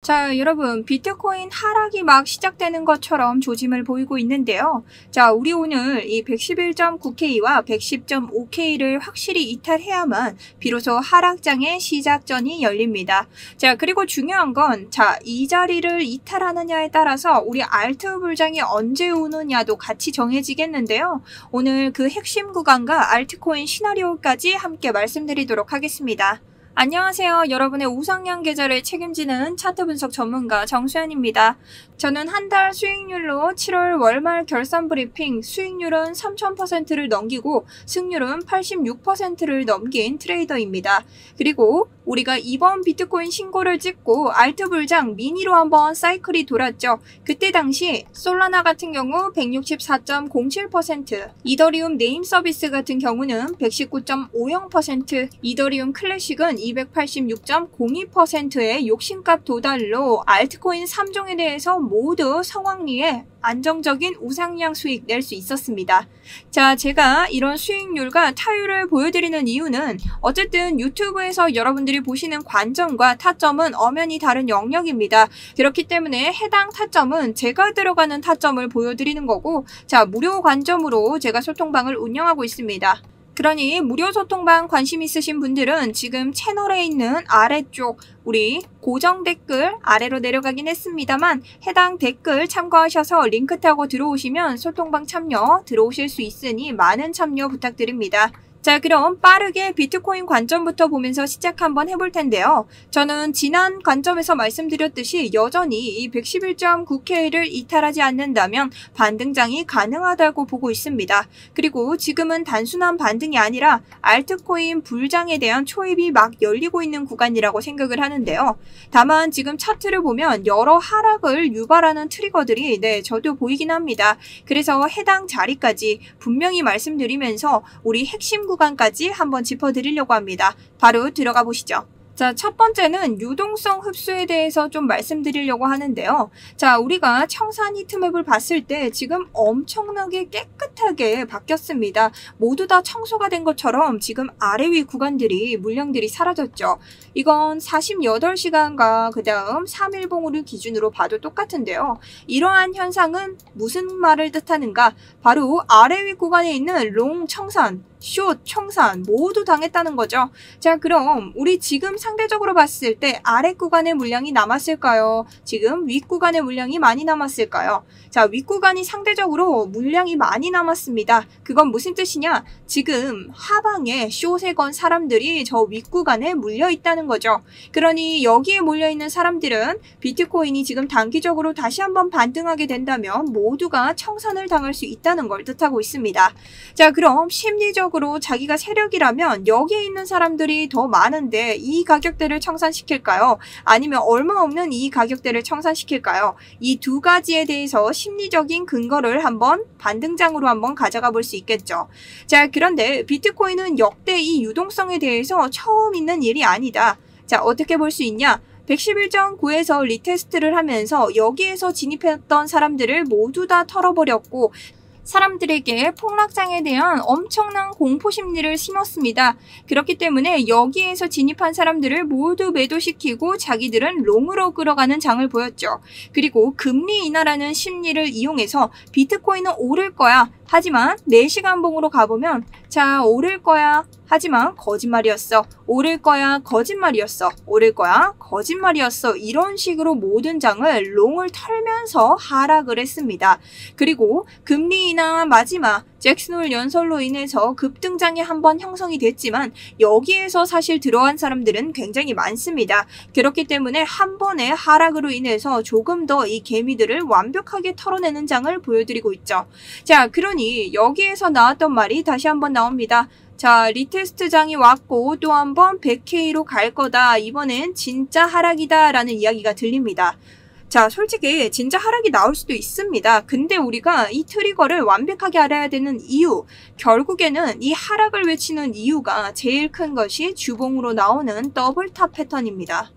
자, 여러분, 비트코인 하락이 막 시작되는 것처럼 조짐을 보이고 있는데요. 자, 우리 오늘 이 111.9K와 110.5K를 확실히 이탈해야만 비로소 하락장의 시작전이 열립니다. 자, 그리고 중요한 건, 자, 이 자리를 이탈하느냐에 따라서 우리 알트 불장이 언제 오느냐도 같이 정해지겠는데요. 오늘 그 핵심 구간과 알트코인 시나리오까지 함께 말씀드리도록 하겠습니다. 안녕하세요. 여러분의 우상향 계좌를 책임지는 차트 분석 전문가 정수연입니다. 저는 한 달 수익률로 7월 월말 결산 브리핑 수익률은 3000%를 넘기고 승률은 86%를 넘긴 트레이더입니다. 그리고 우리가 이번 비트코인 신고를 찍고 알트 불장 미니로 한번 사이클이 돌았죠. 그때 당시 솔라나 같은 경우 164.07%, 이더리움 네임 서비스 같은 경우는 119.50%, 이더리움 클래식은 286.02%의 욕심값 도달로 알트코인 3종에 대해서 모두 성황리에 안정적인 우상향 수익 낼 수 있었습니다. 자, 제가 이런 수익률과 타율을 보여드리는 이유는 어쨌든 유튜브에서 여러분들이 보시는 관점과 타점은 엄연히 다른 영역입니다. 그렇기 때문에 해당 타점은 제가 들어가는 타점을 보여드리는 거고, 자, 무료 관점으로 제가 소통방을 운영하고 있습니다. 그러니 무료 소통방 관심 있으신 분들은 지금 채널에 있는 아래쪽 우리 고정 댓글 아래로 내려가긴 했습니다만 해당 댓글 참고하셔서 링크 타고 들어오시면 소통방 참여 들어오실 수 있으니 많은 참여 부탁드립니다. 자, 그럼 빠르게 비트코인 관점부터 보면서 시작 한번 해볼 텐데요. 저는 지난 관점에서 말씀드렸듯이 여전히 이 111.9K를 이탈하지 않는다면 반등장이 가능하다고 보고 있습니다. 그리고 지금은 단순한 반등이 아니라 알트코인 불장에 대한 초입이 막 열리고 있는 구간이라고 생각을 하는데요. 다만 지금 차트를 보면 여러 하락을 유발하는 트리거들이 저도 보이긴 합니다. 그래서 해당 자리까지 분명히 말씀드리면서 우리 핵심 구간까지 한번 짚어드리려고 합니다. 바로 들어가 보시죠. 자, 첫 번째는 유동성 흡수에 대해서 좀 말씀드리려고 하는데요. 자, 우리가 청산 히트맵을 봤을 때 지금 엄청나게 깨끗하게 바뀌었습니다. 모두 다 청소가 된 것처럼 지금 아래 위 구간들이 물량들이 사라졌죠. 이건 48시간과 그 다음 3일봉우를 기준으로 봐도 똑같은데요. 이러한 현상은 무슨 말을 뜻하는가? 바로 아래 위 구간에 있는 롱 청산, 숏 청산 모두 당했다는 거죠. 자, 그럼 우리 지금 상대적으로 봤을 때 아래 구간의 물량이 남았을까요? 지금 윗 구간의 물량이 많이 남았을까요? 자, 윗 구간이 상대적으로 물량이 많이 남았습니다. 그건 무슨 뜻이냐? 지금 하방에 숏에 건 사람들이 저 윗 구간에 물려 있다는 거죠. 그러니 여기에 몰려 있는 사람들은 비트코인이 지금 단기적으로 다시 한번 반등하게 된다면 모두가 청산을 당할 수 있다는 걸 뜻하고 있습니다. 자, 그럼 심리적 으로 자기가 세력이라면 여기에 있는 사람들이 더 많은데 이 가격대를 청산시킬까요? 아니면 얼마 없는 이 가격대를 청산시킬까요? 이 두 가지에 대해서 심리적인 근거를 한번 반등장으로 한번 가져가 볼 수 있겠죠. 자, 그런데 비트코인은 역대 이 유동성에 대해서 처음 있는 일이 아니다. 자, 어떻게 볼 수 있냐? 111.9에서 리테스트를 하면서 여기에서 진입했던 사람들을 모두 다 털어버렸고 사람들에게 폭락장에 대한 엄청난 공포 심리를 심었습니다. 그렇기 때문에 여기에서 진입한 사람들을 모두 매도시키고 자기들은 롱으로 끌어가는 장을 보였죠. 그리고 금리 인하라는 심리를 이용해서 비트코인은 오를 거야. 하지만 4시간 봉으로 가보면 자, 오를 거야. 하지만 거짓말이었어. 오를 거야. 거짓말이었어. 오를 거야. 거짓말이었어. 이런 식으로 모든 장을 롱을 털면서 하락을 했습니다. 그리고 금리 인하 마지막 잭슨홀 연설로 인해서 급등장이 한번 형성이 됐지만 여기에서 사실 들어간 사람들은 굉장히 많습니다. 그렇기 때문에 한 번의 하락으로 인해서 조금 더 이 개미들을 완벽하게 털어내는 장을 보여드리고 있죠. 자, 그러니 여기에서 나왔던 말이 다시 한번 나옵니다. 자, 리테스트장이 왔고 또 한 번 100K로 갈 거다. 이번엔 진짜 하락이다 라는 이야기가 들립니다. 자, 솔직히 진짜 하락이 나올 수도 있습니다. 근데 우리가 이 트리거를 완벽하게 알아야 되는 이유, 결국에는 이 하락을 외치는 이유가 제일 큰 것이 주봉으로 나오는 더블탑 패턴입니다.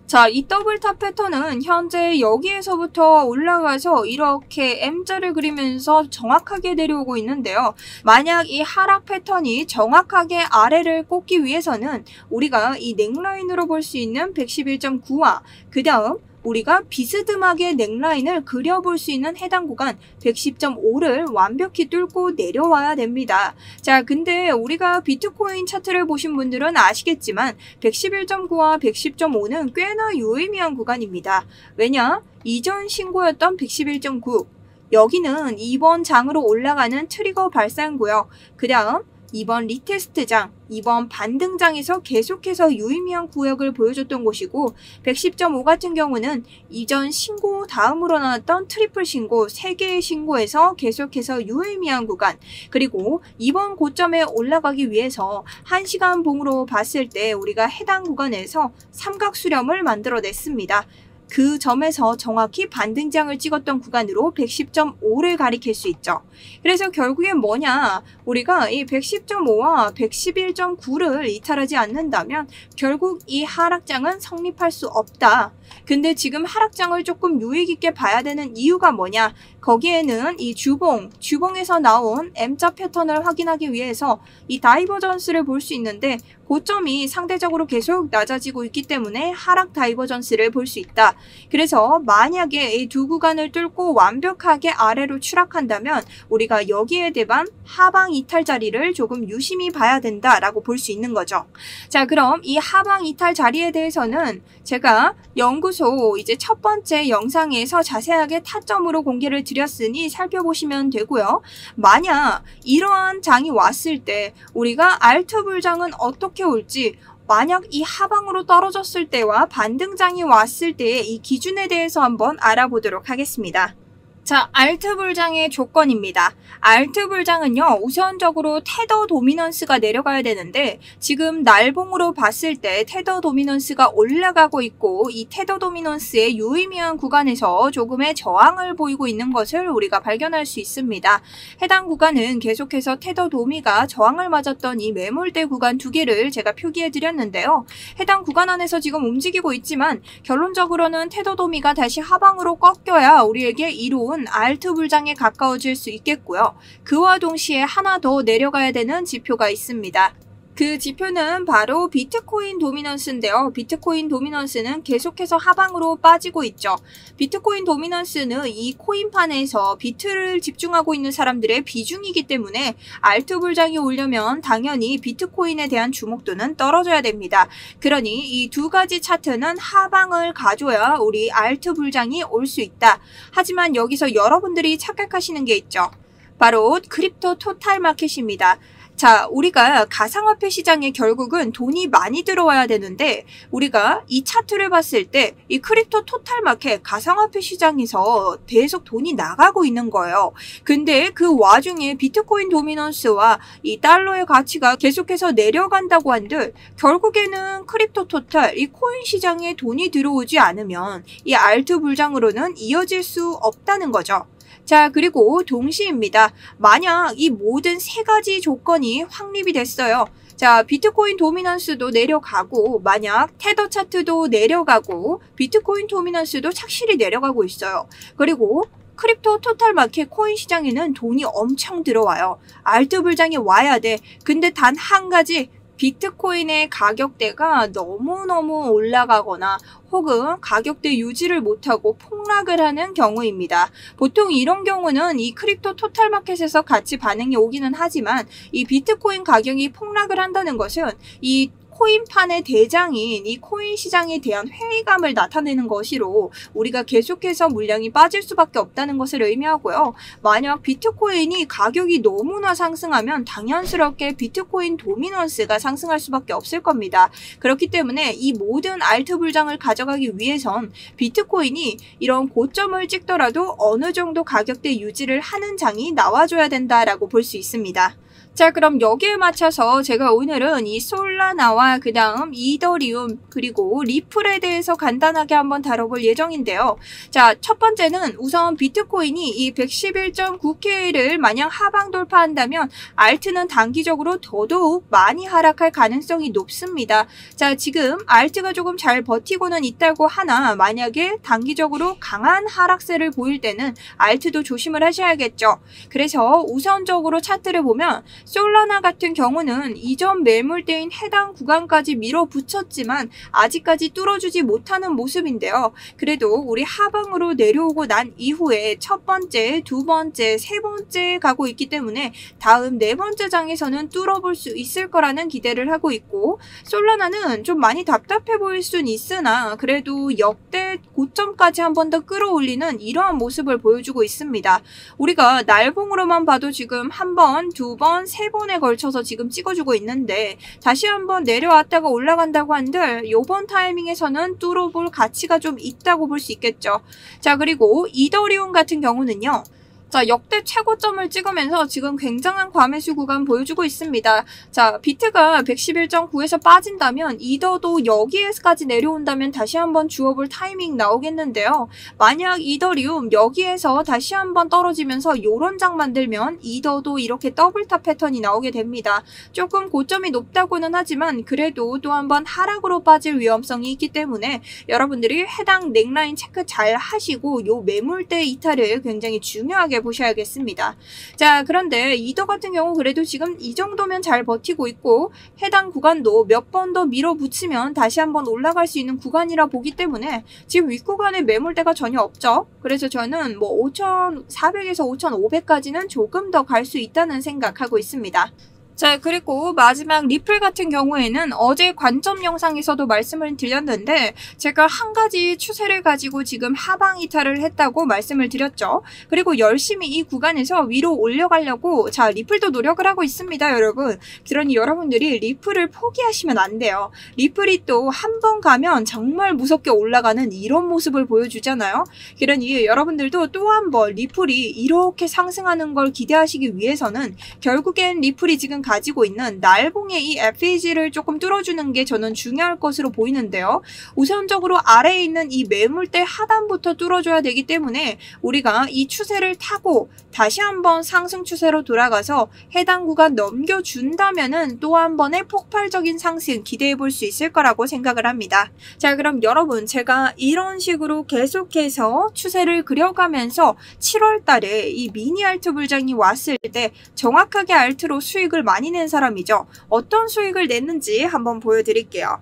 자, 이 더블탑 패턴은 현재 여기에서부터 올라가서 이렇게 M자를 그리면서 정확하게 내려오고 있는데요. 만약 이 하락 패턴이 정확하게 아래를 꽂기 위해서는 우리가 이 넥라인으로 볼 수 있는 111.9와 그 다음 우리가 비스듬하게 넥라인을 그려볼 수 있는 해당 구간 110.5를 완벽히 뚫고 내려와야 됩니다. 자, 근데 우리가 비트코인 차트를 보신 분들은 아시겠지만 111.9와 110.5는 꽤나 유의미한 구간입니다. 왜냐? 이전 신고였던 111.9, 여기는 이번 장으로 올라가는 트리거 발산구역, 그 다음 이번 리테스트장, 이번 반등장에서 계속해서 유의미한 구역을 보여줬던 곳이고 110.5 같은 경우는 이전 신고 다음으로 나왔던 트리플 신고 3개의 신고에서 계속해서 유의미한 구간, 그리고 이번 고점에 올라가기 위해서 1시간 봉으로 봤을 때 우리가 해당 구간에서 삼각 수렴을 만들어냈습니다. 그 점에서 정확히 반등장을 찍었던 구간으로 110.5를 가리킬 수 있죠. 그래서 결국엔 뭐냐, 우리가 이 110.5와 111.9를 이탈하지 않는다면 결국 이 하락장은 성립할 수 없다. 근데 지금 하락장을 조금 유의 깊게 봐야 되는 이유가 뭐냐, 거기에는 이 주봉에서 나온 M자 패턴을 확인하기 위해서 이 다이버전스를 볼 수 있는데 고점이 상대적으로 계속 낮아지고 있기 때문에 하락 다이버전스를 볼 수 있다. 그래서 만약에 이 두 구간을 뚫고 완벽하게 아래로 추락한다면 우리가 여기에 대한 하방 이탈 자리를 조금 유심히 봐야 된다라고 볼 수 있는 거죠. 자, 그럼 이 하방 이탈 자리에 대해서는 제가 연구소 이제 첫 번째 영상에서 자세하게 타점으로 공개를 드렸으니 살펴보시면 되고요. 만약 이러한 장이 왔을 때 우리가 알트 불장은 어떻게 올지, 만약 이 하방으로 떨어졌을 때와 반등장이 왔을 때의 이 기준에 대해서 한번 알아보도록 하겠습니다. 자, 알트 불장의 조건입니다. 알트 불장은요, 우선적으로 테더 도미넌스가 내려가야 되는데 지금 날봉으로 봤을 때 테더 도미넌스가 올라가고 있고 이 테더 도미넌스의 유의미한 구간에서 조금의 저항을 보이고 있는 것을 우리가 발견할 수 있습니다. 해당 구간은 계속해서 테더 도미가 저항을 맞았던 이 매물대 구간 2개를 제가 표기해 드렸는데요. 해당 구간 안에서 지금 움직이고 있지만 결론적으로는 테더 도미가 다시 하방으로 꺾여야 우리에게 이로운 알트 불장에 가까워질 수 있겠고요. 그와 동시에 하나 더 내려가야 되는 지표가 있습니다. 그 지표는 바로 비트코인 도미넌스인데요. 비트코인 도미넌스는 계속해서 하방으로 빠지고 있죠. 비트코인 도미넌스는 이 코인판에서 비트를 집중하고 있는 사람들의 비중이기 때문에 알트 불장이 오려면 당연히 비트코인에 대한 주목도는 떨어져야 됩니다. 그러니 이 두 가지 차트는 하방을 가져야 우리 알트 불장이 올 수 있다. 하지만 여기서 여러분들이 착각하시는 게 있죠. 바로 크립토 토탈 마켓입니다. 자, 우리가 가상화폐 시장에 결국은 돈이 많이 들어와야 되는데 우리가 이 차트를 봤을 때 이 크립토 토탈 마켓 가상화폐 시장에서 계속 돈이 나가고 있는 거예요. 근데 그 와중에 비트코인 도미넌스와 이 달러의 가치가 계속해서 내려간다고 한들 결국에는 크립토 토탈, 이 코인 시장에 돈이 들어오지 않으면 이 알트 불장으로는 이어질 수 없다는 거죠. 자, 그리고 동시입니다. 만약 이 모든 세 가지 조건이 확립이 됐어요. 자, 비트코인 도미넌스도 내려가고 만약 테더 차트도 내려가고 비트코인 도미넌스도 착실히 내려가고 있어요. 그리고 크립토 토탈 마켓 코인 시장에는 돈이 엄청 들어와요. 알트 불장이 와야 돼. 근데 단 한 가지, 비트코인의 가격대가 너무너무 올라가거나 혹은 가격대 유지를 못하고 폭락을 하는 경우입니다. 보통 이런 경우는 이 크립토 토탈 마켓에서 같이 반응이 오기는 하지만 이 비트코인 가격이 폭락을 한다는 것은 이 코인판의 대장인 이 코인 시장에 대한 회의감을 나타내는 것이로 우리가 계속해서 물량이 빠질 수밖에 없다는 것을 의미하고요. 만약 비트코인이 가격이 너무나 상승하면 당연스럽게 비트코인 도미넌스가 상승할 수밖에 없을 겁니다. 그렇기 때문에 이 모든 알트 불장을 가져가기 위해선 비트코인이 이런 고점을 찍더라도 어느 정도 가격대 유지를 하는 장이 나와줘야 된다라고 볼 수 있습니다. 자, 그럼 여기에 맞춰서 제가 오늘은 이 솔라나와 그 다음 이더리움 그리고 리플에 대해서 간단하게 한번 다뤄볼 예정인데요. 자, 첫 번째는 우선 비트코인이 이 111.9K를 만약 하방 돌파한다면 알트는 단기적으로 더더욱 많이 하락할 가능성이 높습니다. 자, 지금 알트가 조금 잘 버티고는 있다고 하나 만약에 단기적으로 강한 하락세를 보일 때는 알트도 조심을 하셔야겠죠. 그래서 우선적으로 차트를 보면 솔라나 같은 경우는 이전 매물대인 해당 구간까지 밀어붙였지만 아직까지 뚫어주지 못하는 모습인데요. 그래도 우리 하방으로 내려오고 난 이후에 첫 번째, 두 번째, 세 번째 가고 있기 때문에 다음 네 번째 장에서는 뚫어볼 수 있을 거라는 기대를 하고 있고, 솔라나는 좀 많이 답답해 보일 순 있으나 그래도 역대 고점까지 한 번 더 끌어올리는 이러한 모습을 보여주고 있습니다. 우리가 날봉으로만 봐도 지금 한 번, 두 번, 세 번에 걸쳐서 지금 찍어주고 있는데 다시 한번 내려왔다가 올라간다고 한들 요번 타이밍에서는 뚫어볼 가치가 좀 있다고 볼 수 있겠죠. 자, 그리고 이더리움 같은 경우는요. 자, 역대 최고점을 찍으면서 지금 굉장한 과매수 구간 보여주고 있습니다. 자, 비트가 111.9에서 빠진다면 이더도 여기에까지 내려온다면 다시 한번 주워볼 타이밍 나오겠는데요. 만약 이더리움 여기에서 다시 한번 떨어지면서 요런 장 만들면 이더도 이렇게 더블탑 패턴이 나오게 됩니다. 조금 고점이 높다고는 하지만 그래도 또 한번 하락으로 빠질 위험성이 있기 때문에 여러분들이 해당 넥라인 체크 잘 하시고 요 매물대 이탈을 굉장히 중요하게 보셔야겠습니다. 자, 그런데 이더 같은 경우 그래도 지금 이 정도면 잘 버티고 있고 해당 구간도 몇 번 더 밀어붙이면 다시 한번 올라갈 수 있는 구간이라 보기 때문에 지금 윗구간에 매물대가 전혀 없죠. 그래서 저는 뭐 5,400에서 5,500까지는 조금 더 갈 수 있다는 생각하고 있습니다. 자, 그리고 마지막 리플 같은 경우에는 어제 관점 영상에서도 말씀을 드렸는데 제가 한 가지 추세를 가지고 지금 하방 이탈을 했다고 말씀을 드렸죠. 그리고 열심히 이 구간에서 위로 올려가려고 자, 리플도 노력을 하고 있습니다, 여러분. 그러니 여러분들이 리플을 포기하시면 안 돼요. 리플이 또 한 번 가면 정말 무섭게 올라가는 이런 모습을 보여주잖아요. 그러니 여러분들도 또 한 번 리플이 이렇게 상승하는 걸 기대하시기 위해서는 결국엔 리플이 지금 가지고 있는 날봉의 이 FAG를 조금 뚫어주는 게 저는 중요할 것으로 보이는데요. 우선적으로 아래에 있는 이 매물대 하단부터 뚫어줘야 되기 때문에 우리가 이 추세를 타고 다시 한번 상승 추세로 돌아가서 해당 구간 넘겨준다면은 또 한 번의 폭발적인 상승 기대해 볼 수 있을 거라고 생각을 합니다. 자, 그럼 여러분, 제가 이런 식으로 계속해서 추세를 그려가면서 7월 달에 이 미니 알트 불장이 왔을 때 정확하게 알트로 수익을 많이 낸 사람이죠. 어떤 수익을 냈는지 한번 보여드릴게요.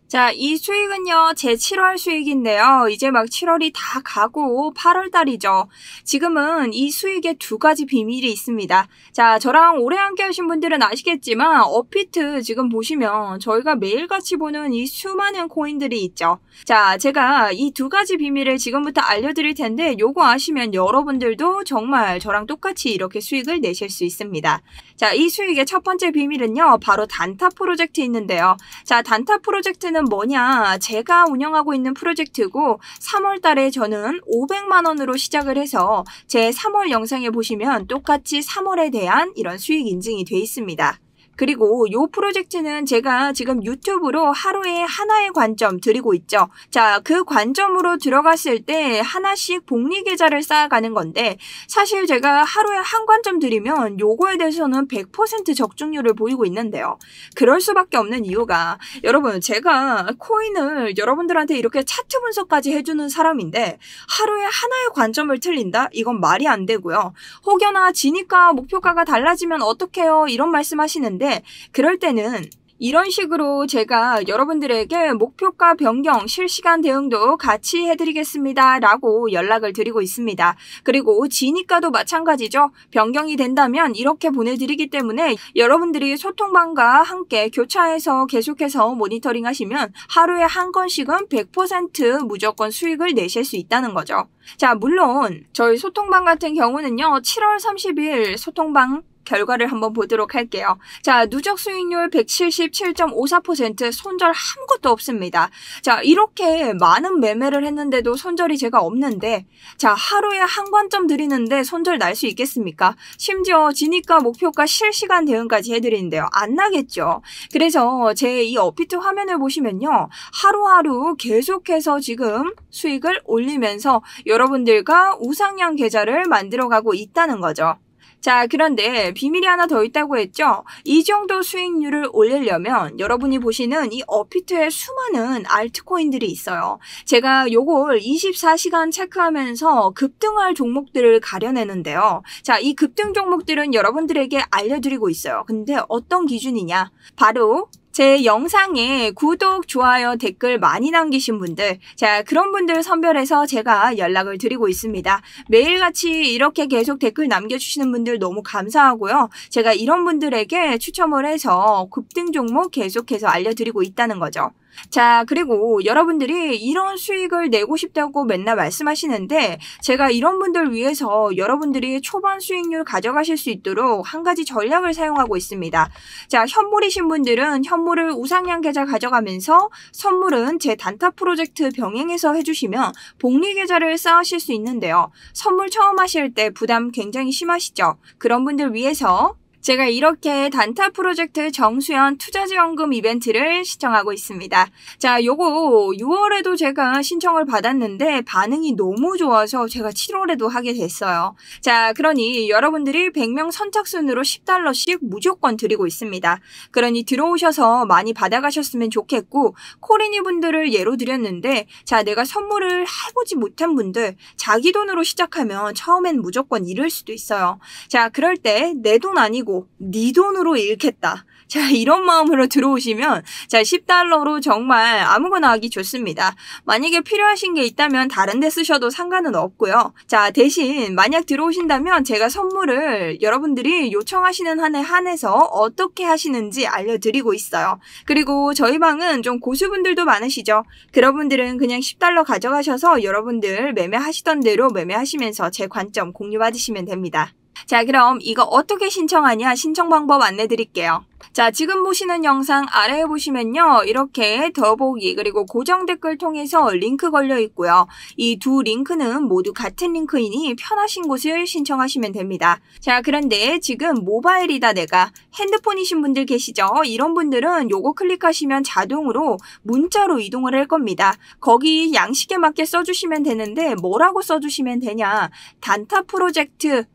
자, 이 수익은요, 제 7월 수익인데요. 이제 막 7월이 다 가고 8월 달이죠. 지금은 이 수익에 두 가지 비밀이 있습니다. 자, 저랑 오래 함께 하신 분들은 아시겠지만 업비트 지금 보시면 저희가 매일같이 보는 이 수많은 코인들이 있죠. 자, 제가 이 두 가지 비밀을 지금부터 알려드릴 텐데 요거 아시면 여러분들도 정말 저랑 똑같이 이렇게 수익을 내실 수 있습니다. 자, 이 수익의 첫 번째 비밀은요, 바로 단타 프로젝트 있는데요. 자, 단타 프로젝트는 뭐냐? 제가 운영하고 있는 프로젝트고 3월 달에 저는 500만 원으로 시작을 해서 제 3월 영상에 보시면 똑같이 3월에 대한 이런 수익 인증이 돼 있습니다. 그리고 이 프로젝트는 제가 지금 유튜브로 하루에 하나의 관점 드리고 있죠. 자, 그 관점으로 들어갔을 때 하나씩 복리 계좌를 쌓아가는 건데 사실 제가 하루에 한 관점 드리면 요거에 대해서는 100% 적중률을 보이고 있는데요. 그럴 수밖에 없는 이유가 여러분, 제가 코인을 여러분들한테 이렇게 차트 분석까지 해주는 사람인데 하루에 하나의 관점을 틀린다? 이건 말이 안 되고요. 혹여나 지니까 목표가가 달라지면 어떡해요? 이런 말씀 하시는데 그럴 때는 이런 식으로 제가 여러분들에게 목표가 변경, 실시간 대응도 같이 해드리겠습니다 라고 연락을 드리고 있습니다. 그리고 지니가도 마찬가지죠. 변경이 된다면 이렇게 보내드리기 때문에 여러분들이 소통방과 함께 교차해서 계속해서 모니터링 하시면 하루에 한 건씩은 100% 무조건 수익을 내실 수 있다는 거죠. 자, 물론 저희 소통방 같은 경우는요, 7월 30일 소통방 결과를 한번 보도록 할게요. 자, 누적 수익률 177.54%, 손절 아무것도 없습니다. 자, 이렇게 많은 매매를 했는데도 손절이 제가 없는데 자, 하루에 한 관점 드리는데 손절 날 수 있겠습니까? 심지어 지니가 목표가 실시간 대응까지 해드리는데요. 안 나겠죠. 그래서 제 이 업비트 화면을 보시면요, 하루하루 계속해서 지금 수익을 올리면서 여러분들과 우상향 계좌를 만들어가고 있다는 거죠. 자, 그런데 비밀이 하나 더 있다고 했죠? 이 정도 수익률을 올리려면 여러분이 보시는 이 업비트에 수많은 알트코인들이 있어요. 제가 요걸 24시간 체크하면서 급등할 종목들을 가려내는데요. 자, 이 급등 종목들은 여러분들에게 알려드리고 있어요. 근데 어떤 기준이냐? 바로 제 영상에 구독, 좋아요, 댓글 많이 남기신 분들, 자, 그런 분들 선별해서 제가 연락을 드리고 있습니다. 매일같이 이렇게 계속 댓글 남겨주시는 분들 너무 감사하고요. 제가 이런 분들에게 추첨을 해서 급등 종목 계속해서 알려드리고 있다는 거죠. 자, 그리고 여러분들이 이런 수익을 내고 싶다고 맨날 말씀하시는데 제가 이런 분들 위해서 여러분들이 초반 수익률 가져가실 수 있도록 한 가지 전략을 사용하고 있습니다. 자, 현물이신 분들은 현물을 우상향 계좌 가져가면서 선물은 제 단타 프로젝트 병행해서 해주시면 복리 계좌를 쌓으실 수 있는데요. 선물 처음 하실 때 부담 굉장히 심하시죠? 그런 분들 위해서 제가 이렇게 단타 프로젝트 정수연 투자지원금 이벤트를 신청하고 있습니다. 자, 요거 6월에도 제가 신청을 받았는데 반응이 너무 좋아서 제가 7월에도 하게 됐어요. 자, 그러니 여러분들이 100명 선착순으로 $10씩 무조건 드리고 있습니다. 그러니 들어오셔서 많이 받아가셨으면 좋겠고, 코리니 분들을 예로 드렸는데, 자, 내가 선물을 해보지 못한 분들, 자기 돈으로 시작하면 처음엔 무조건 잃을 수도 있어요. 자, 그럴 때 내 돈 아니고 네 돈으로 잃겠다. 자, 이런 마음으로 들어오시면 자, $10로 정말 아무거나 하기 좋습니다. 만약에 필요하신 게 있다면 다른 데 쓰셔도 상관은 없고요. 자, 대신 만약 들어오신다면 제가 선물을 여러분들이 요청하시는 한에 한해서 어떻게 하시는지 알려드리고 있어요. 그리고 저희 방은 좀 고수분들도 많으시죠. 그런 분들은 그냥 $10 가져가셔서 여러분들 매매하시던 대로 매매하시면서 제 관점 공유받으시면 됩니다. 자, 그럼 이거 어떻게 신청하냐 신청 방법 안내 드릴게요. 자, 지금 보시는 영상 아래에 보시면요. 이렇게 더보기 그리고 고정 댓글 통해서 링크 걸려 있고요. 이 두 링크는 모두 같은 링크이니 편하신 곳을 신청하시면 됩니다. 자, 그런데 지금 모바일이다 내가 핸드폰이신 분들 계시죠? 이런 분들은 요거 클릭하시면 자동으로 문자로 이동을 할 겁니다. 거기 양식에 맞게 써주시면 되는데 뭐라고 써주시면 되냐? 단타 프로젝트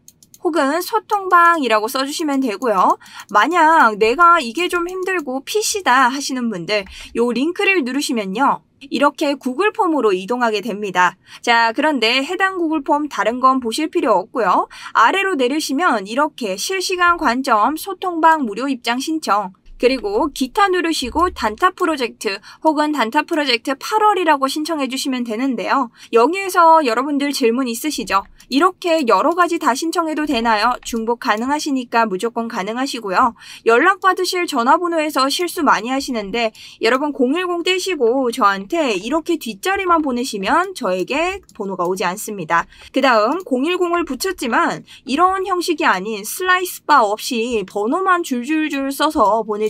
혹은 소통방이라고 써주시면 되고요. 만약 내가 이게 좀 힘들고 PC다 하시는 분들 요 링크를 누르시면요. 이렇게 구글 폼으로 이동하게 됩니다. 자, 그런데 해당 구글 폼 다른 건 보실 필요 없고요. 아래로 내리시면 이렇게 실시간 관점 소통방 무료 입장 신청 그리고 기타 누르시고 단타 프로젝트 혹은 단타 프로젝트 8월이라고 신청해 주시면 되는데요. 여기에서 여러분들 질문 있으시죠? 이렇게 여러 가지 다 신청해도 되나요? 중복 가능하시니까 무조건 가능하시고요. 연락받으실 전화번호에서 실수 많이 하시는데 여러분 010 떼시고 저한테 이렇게 뒷자리만 보내시면 저에게 번호가 오지 않습니다. 그 다음 010을 붙였지만 이런 형식이 아닌 슬라이스 바 없이 번호만 줄줄줄 써서 보내주시면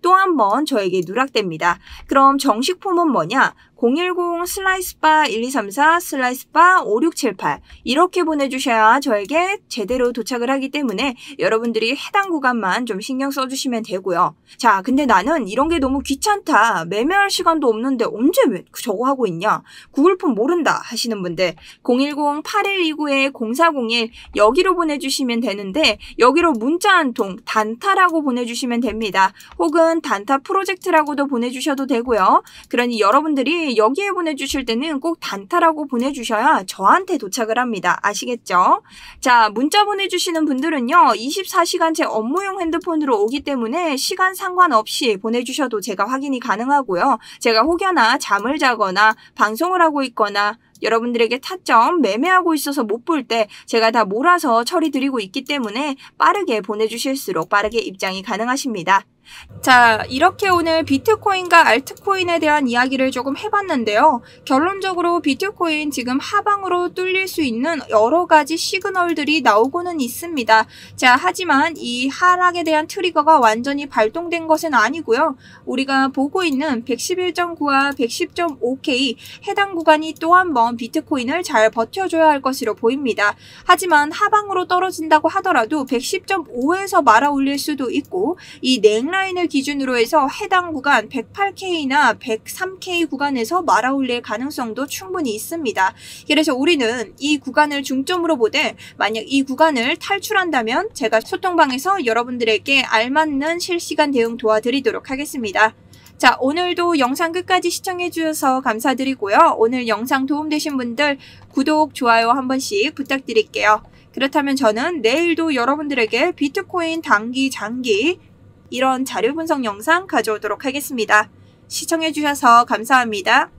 또 한 번 저에게 누락됩니다. 그럼 정식 폼은 뭐냐? 010 슬라이스바 1234 슬라이스바 5678 이렇게 보내주셔야 저에게 제대로 도착을 하기 때문에 여러분들이 해당 구간만 좀 신경 써주시면 되고요. 자, 근데 나는 이런 게 너무 귀찮다. 매매할 시간도 없는데 언제 저거 하고 있냐? 구글폼 모른다 하시는 분들 010-8129-0401 여기로 보내주시면 되는데 여기로 문자 한 통 단타라고 보내주시면 됩니다. 혹은 단타 프로젝트라고도 보내주셔도 되고요. 그러니 여러분들이 여기에 보내주실 때는 꼭 단타라고 보내주셔야 저한테 도착을 합니다. 아시겠죠? 자, 문자 보내주시는 분들은요. 24시간 제 업무용 핸드폰으로 오기 때문에 시간 상관없이 보내주셔도 제가 확인이 가능하고요. 제가 혹여나 잠을 자거나 방송을 하고 있거나 여러분들에게 타점 매매하고 있어서 못 볼 때 제가 다 몰아서 처리 드리고 있기 때문에 빠르게 보내주실수록 빠르게 입장이 가능하십니다. 자, 이렇게 오늘 비트코인과 알트코인에 대한 이야기를 조금 해봤는데요. 결론적으로 비트코인 지금 하방으로 뚫릴 수 있는 여러 가지 시그널들이 나오고는 있습니다. 자, 하지만 이 하락에 대한 트리거가 완전히 발동된 것은 아니고요. 우리가 보고 있는 111.9와 110.5K 해당 구간이 또 한 번 비트코인을 잘 버텨줘야 할 것으로 보입니다. 하지만 하방으로 떨어진다고 하더라도 110.5에서 말아 올릴 수도 있고 이 냉 넥라인을 기준으로 해서 해당 구간 108K나 103K 구간에서 말아올릴 가능성도 충분히 있습니다. 그래서 우리는 이 구간을 중점으로 보되 만약 이 구간을 탈출한다면 제가 소통방에서 여러분들에게 알맞는 실시간 대응 도와드리도록 하겠습니다. 자, 오늘도 영상 끝까지 시청해주셔서 감사드리고요. 오늘 영상 도움되신 분들 구독, 좋아요 한 번씩 부탁드릴게요. 그렇다면 저는 내일도 여러분들에게 비트코인 단기, 장기 이런 자료 분석 영상 가져오도록 하겠습니다. 시청해주셔서 감사합니다.